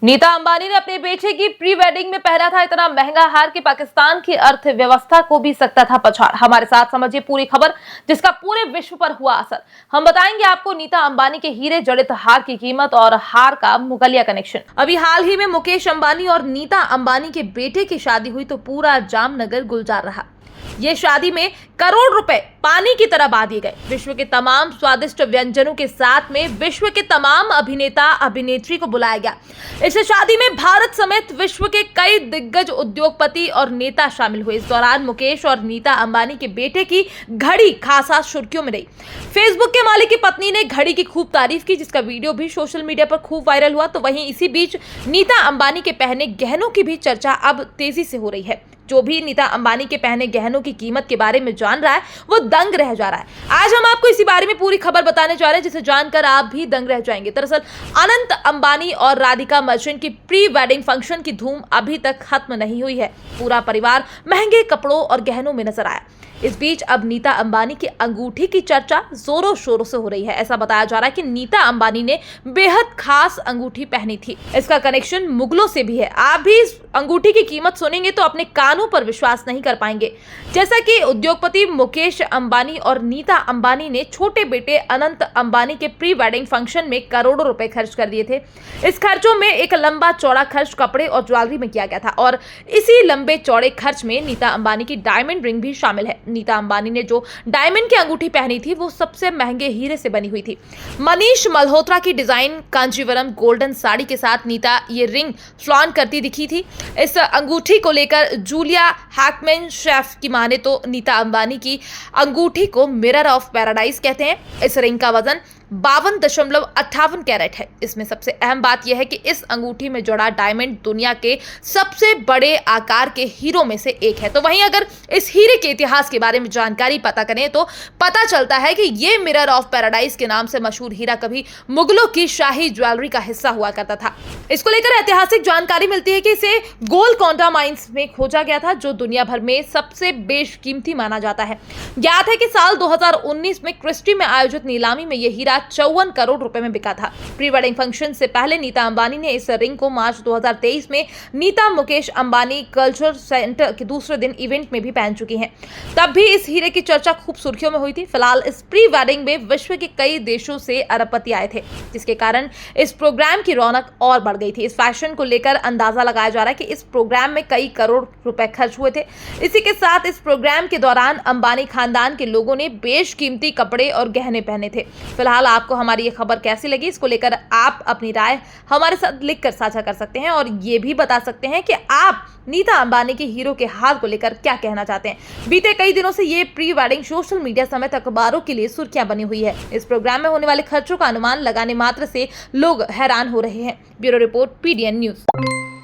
नीता अंबानी ने अपने बेटे की प्री वेडिंग में पहना था इतना महंगा हार कि पाकिस्तान की अर्थव्यवस्था को भी सकता था पछाड़। हमारे साथ समझिए पूरी खबर जिसका पूरे विश्व पर हुआ असर। हम बताएंगे आपको नीता अंबानी के हीरे जड़ित हार की कीमत और हार का मुगलिया कनेक्शन। अभी हाल ही में मुकेश अंबानी और नीता अंबानी के बेटे की शादी हुई तो पूरा जामनगर गुलजार रहा। ये शादी में करोड़ रुपए पानी की तरह बहा दिए गए। विश्व के तमाम स्वादिष्ट व्यंजनों के साथ में विश्व के तमाम अभिनेता अभिनेत्री को बुलाया गया। इस शादी में भारत समेत विश्व के कई दिग्गज उद्योगपति और नेता शामिल हुए। इस दौरान मुकेश और नीता अंबानी के बेटे की घड़ी खासा सुर्खियों में रही। फेसबुक के मालिक की पत्नी ने घड़ी की खूब तारीफ की, जिसका वीडियो भी सोशल मीडिया पर खूब वायरल हुआ। तो वहीं इसी बीच नीता अंबानी के पहने गहनों की भी चर्चा अब तेजी से हो रही है। जो भी नीता अंबानी के पहने गहनों की कीमत के बारे में जान रहा है वो दंग रह जा रहा है। आज हम आपको इसी बारे में पूरी खबर बताने जा रहे हैं जिसे जानकर आप भी दंग रह जाएंगे। दरअसल अनंत अंबानी और राधिका मर्चेंट की प्री वेडिंग फंक्शन की धूम अभी तक खत्म नहीं हुई है। पूरा परिवार महंगे कपड़ों और गहनों में नजर आया। इस बीच अब नीता अंबानी की अंगूठी की चर्चा जोरों शोरों से हो रही है। ऐसा बताया जा रहा है कि नीता अंबानी ने बेहद खास अंगूठी पहनी थी। इसका कनेक्शन मुगलों से भी है। आप भी इस अंगूठी की कीमत सुनेंगे तो अपने कानों पर विश्वास नहीं कर पाएंगे। जैसा कि उद्योगपति मुकेश अंबानी और नीता अंबानी ने छोटे बेटे अनंत अंबानी के प्री वेडिंग फंक्शन में करोड़ों रुपए खर्च कर दिए थे। इस खर्चों में एक लंबा चौड़ा खर्च कपड़े और ज्वेलरी में किया गया था और इसी लंबे चौड़े खर्च में नीता अंबानी की डायमंड रिंग भी शामिल है। नीता अंबानी ने जो डायमंड की अंगूठी पहनी थी वो सबसे महंगे हीरे से बनी हुई थी। मनीष मल्होत्रा की डिजाइन कांजीवरम गोल्डन साड़ी के साथ नीता ये रिंग फ्लॉन्ट करती दिखी थी। इस अंगूठी को लेकर जूलिया हैकमैन शेफ की माने तो नीता अंबानी की अंगूठी को मिरर ऑफ पैराडाइज कहते हैं। इस रिंग का वजन 52.58 कैरेट है। इसमें सबसे अहम बात यह है कि इस अंगूठी में जुड़ा डायमंड दुनिया के सबसे बड़े आकार के हीरों में से एक है। तो वहीं अगर इस हीरे के इतिहास के बारे में जानकारी पता करें तो पता चलता है कि ये मिरर ऑफ पैराडाइज के नाम से मशहूर हीरा कभी मुगलों की शाही ज्वेलरी का हिस्सा हुआ करता था। इसको लेकर ऐतिहासिक जानकारी मिलती है कि इसे गोलकोंडा माइंस में खोजा गया था, जो दुनिया भर में सबसे बेशकीमती माना जाता है। ज्ञात है कि साल 2019 में क्रिस्टी में आयोजित नीलामी में यह हीरा 54 करोड़ रुपए में बिका था। प्री वेडिंग फंक्शन से पहले नीता अंबानी ने इस रिंग को मार्च 2023 में नीता मुकेश अंबानी कल्चर सेंटर के दूसरे दिन इवेंट में भी पहन चुकी हैं। तब भी इस हीरे की चर्चा खूब सुर्खियों में हुई थी। फिलहाल इस प्री वेडिंग में विश्व के कई देशों से अरबपति आए थे, जिसके कारण इस प्रोग्राम की रौनक और बढ़ गई थी। इस फैशन को लेकर अंदाजा लगाया जा रहा है कि इस प्रोग्राम में कई करोड़ रुपए खर्च हुए थे। इसी के साथ इस प्रोग्राम के दौरान अंबानी खानदान के लोगों ने बेशकीमती कपड़े और गहने पहने थे। फिलहाल आपको हमारी ये खबर कैसी लगी, इसको लेकर आप अपनी राय हमारे साथ लिखकर साझा कर सकते हैं और ये भी बता सकते हैं कि आप नीता अंबानी के हीरो के हार को लेकर क्या कहना चाहते हैं। बीते कई दिनों से ये प्री वेडिंग सोशल मीडिया समेत अखबारों के लिए सुर्खियां बनी हुई है। इस प्रोग्राम में होने वाले खर्चों का अनुमान लगाने मात्र से लोग हैरान हो रहे हैं। Bureau report, PDN news.